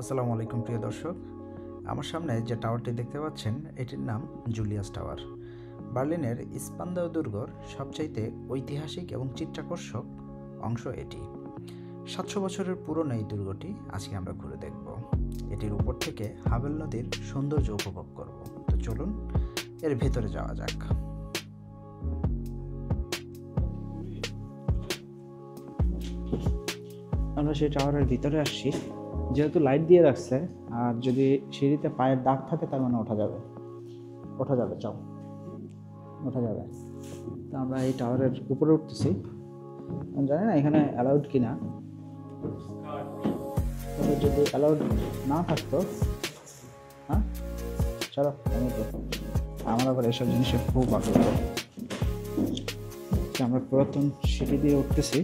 আসসালামু আলাইকুম প্রিয় দর্শক। আমার সামনে যে টাওয়ারটি দেখতে পাচ্ছেন এটির নাম জুলিয়াস টাওয়ার। বার্লিনের স্পান্দাউ দুর্গর সবচাইতে ঐতিহাসিক এবং চিত্তাকর্ষক অংশ এটি। 700 বছরের পুরনো এই দুর্গটি আজকে আমরা ঘুরে দেখব। এটির উপর থেকে হাবেল নদীর সৌন্দর্য উপভোগ করব। তো চলুন এর ভেতরে যাওয়া যাক। আমরা সেই টাওয়ারের ভিতরে আসছি। যেহেতু লাইট দিয়ে রাখছে, আর যদি সিঁড়িতে পায়ের দাগ থাকে তার মানে ওঠা যাবে। চল ওঠা যাবে। তো আমরা এই টাওয়ারের উপরে উঠতেছি। আমি জানি না এখানে অ্যালাউড কিনা, তবে যদি অ্যালাউড না থাকতো, হ্যাঁ চলো আমি তো আমার আবার এসব জিনিসের খুব আগ্রহ। আমরা পুরাতন সিঁড়ি দিয়ে উঠতেছি।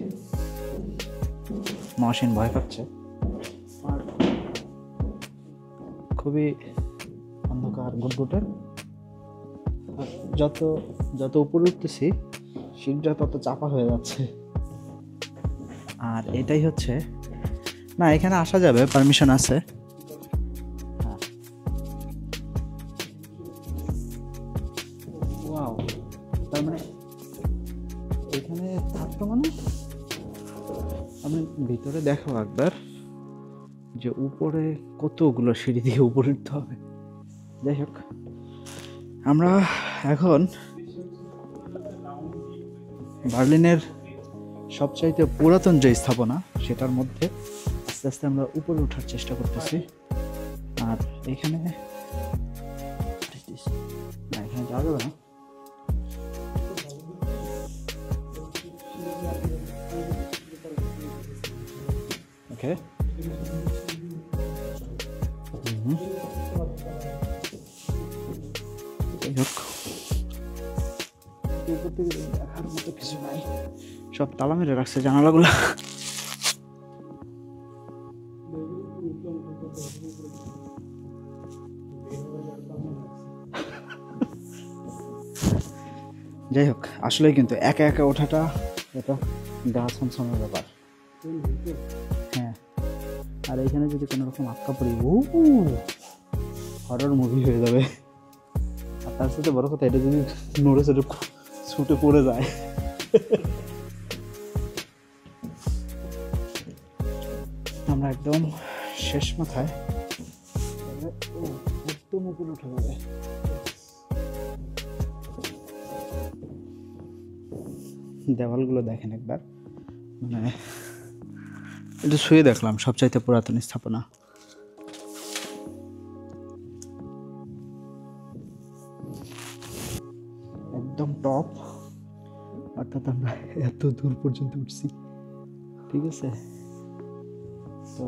মহাসীন ভয় পাচ্ছে, খুবই অন্ধকার গুটগুটে। যত যত উপরে উঠতেছি সিঁড়িটা তত চাপা হয়ে যাচ্ছে। আর এটাই হচ্ছে না, এখানে আসা যাবে, পারমিশন আছে। হ্যাঁ, ওয়াও, তার মানে এখানে থাকতো মানে আমি ভিতরে দেখো একবার যে উপরে কতগুলো সিঁড়ি দিয়ে উপরে উঠতে হবে। যাই হোক, আমরা এখন বার্লিনের সবচাইতে পুরাতন যে স্থাপনা সেটার মধ্যে আস্তে আস্তে আমরা উপরে ওঠার চেষ্টা করতেছি। আর এখানে যাওয়া যাবে না। ওকে, দেখার মতো কিছু নাই, সব তালা মেরে রাখছে জানালাগুলো। যাই হোক, আসলে কিন্তু একা একা ওঠাটা এটা গা ছমছমের ব্যাপার। হ্যাঁ, আর এইখানে যদি কোনো রকম আটকা পড়ি, হরর মুভি হয়ে যাবে। আর তার সাথে বড় কথা, এটা যদি নড়ে চড়ে ছুটে পড়ে যায়। আমরা একদম শেষ মাথায়, একদম উপরে উঠে যাবে। দেওয়ালগুলো দেখেন একবার, মানে এটা শুয়ে দেখলাম সবচাইতে পুরাতন স্থাপনা। একদম টপ, অর্থাৎ আমরা এত দূর পর্যন্ত উঠছি। ঠিক আছে, তো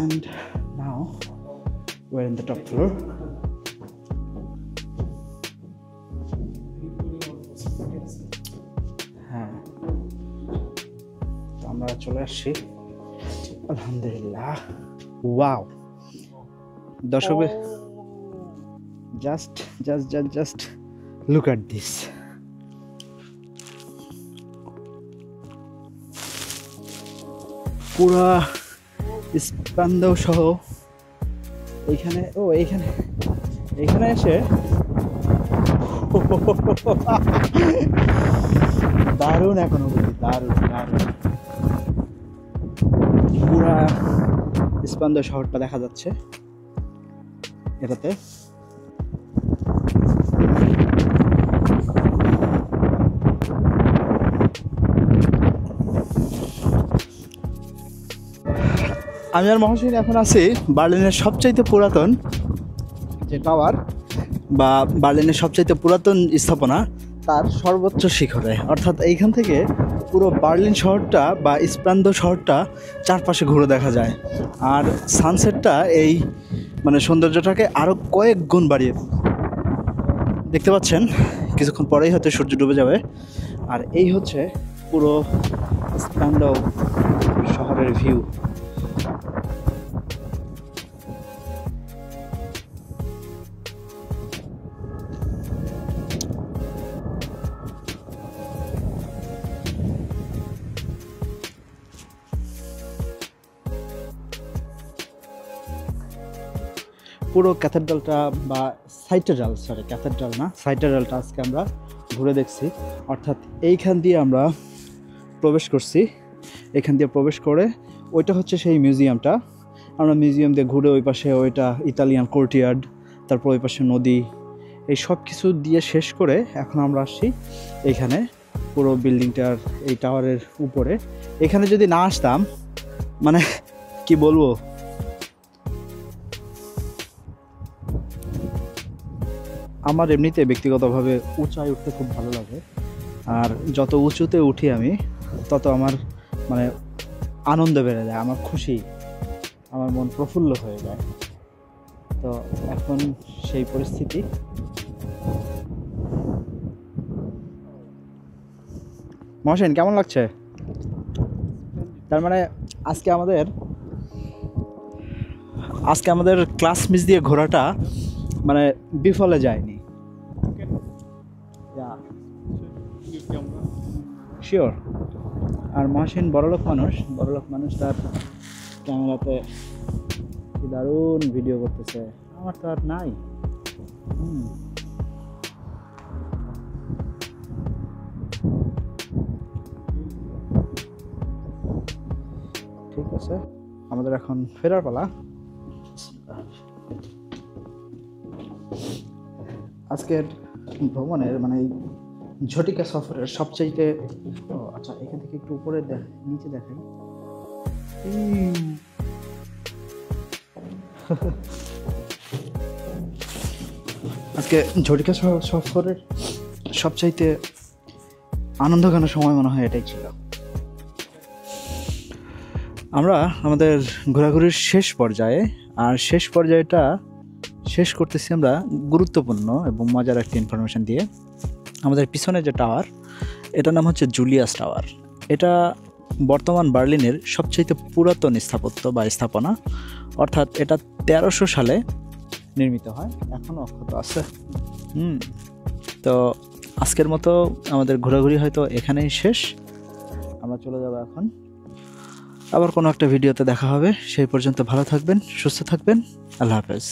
and now we're in the top floor. হ্যাঁ, তো আমরা চলে আসছি আলহামদুলিল্লাহ। ওয়াও দর্শক, just look at this. পুরা স্পান্দাউ সহ এইখানে এইখানে এসে দারুণ, এখনো দারুণ পুরা স্পান্দাউ শহরটা দেখা যাচ্ছে এটাতে। আমি আর মহাসীন এখন আছি বার্লিনের সবচাইতে পুরাতন যে টাওয়ার, বা বার্লিনের সবচাইতে পুরাতন স্থাপনা, তার সর্বোচ্চ শিখরে। অর্থাৎ এইখান থেকে পুরো বার্লিন শহরটা বা স্পান্দাউ শহরটা চারপাশে ঘুরে দেখা যায়। আর সানসেটটা এই মানে সৌন্দর্যটাকে আরও কয়েক গুণ বাড়িয়ে দেখতে পাচ্ছেন। কিছুক্ষণ পরেই হয়তো সূর্য ডুবে যাবে। আর এই হচ্ছে পুরো স্পান্দাউ শহরের ভিউ। পুরো ক্যাথেড্রালটা বা ক্যাথেড্রাল না, সাইটেড্রালটা আজকে আমরা ঘুরে দেখছি। অর্থাৎ এইখান দিয়ে আমরা প্রবেশ করছি, এখান দিয়ে প্রবেশ করে ওইটা হচ্ছে সেই মিউজিয়ামটা। আমরা মিউজিয়াম দিয়ে ঘুরে ওই পাশে ওইটা ইতালিয়ান কোর্টইয়ার্ড, তারপর ওই পাশে নদী, এই সব কিছু দিয়ে শেষ করে এখন আমরা আসছি এইখানে পুরো বিল্ডিংটার এই টাওয়ারের উপরে। এখানে যদি না আসতাম মানে কি বলবো, আমার এমনিতে ব্যক্তিগতভাবে উঁচায় উঠতে খুব ভালো লাগে, আর যত উঁচুতে উঠি আমি তত আমার মানে আনন্দ বেড়ে যায়, আমার খুশি, আমার মন প্রফুল্ল হয়ে যায়। তো এখন সেই পরিস্থিতি। মহসেন কেমন লাগছে? তার মানে আজকে আমাদের ক্লাস মিস দিয়ে ঘোরাটা মানে বিফলে যায়নি। শিওর। আর মহসেন বড়লোক মানুষ, তার ক্যামেরাতে কি দারুণ ভিডিও করতেছে, আমার তো আর নাই। ঠিক আছে, আমাদের এখন ফেরার পালা। আজকের ভ্রমণের মানে ঝটিকা সফরের সবচাইতে, আচ্ছা এখান থেকে একটু উপরে নিচে দেখাই। আজকে ঝটিকা সফরের সবচাইতে আনন্দঘন সময় মনে হয় এটাই ছিল। আমরা আমাদের ঘোরাঘুরির শেষ পর্যায়ে, আর শেষ পর্যায়টা শেষ করতেছি আমরা গুরুত্বপূর্ণ এবং মজার একটা ইনফরমেশন দিয়ে। আমাদের পিছনে যে টাওয়ার, এটার নাম হচ্ছে জুলিয়াস টাওয়ার। এটা বর্তমান বার্লিনের সবচেয়ে পুরাতন স্থাপত্য বা স্থাপনা, অর্থাৎ এটা 1300 সালে নির্মিত হয়, এখনও অক্ষত আছে। তো আজকের মতো আমাদের ঘোরাঘুরি হয়তো এখানেই শেষ। আমরা চলে যাব এখন, আবার কোনো একটা ভিডিওতে দেখা হবে। সেই পর্যন্ত ভালো থাকবেন, সুস্থ থাকবেন, আল্লাহ হাফেজ।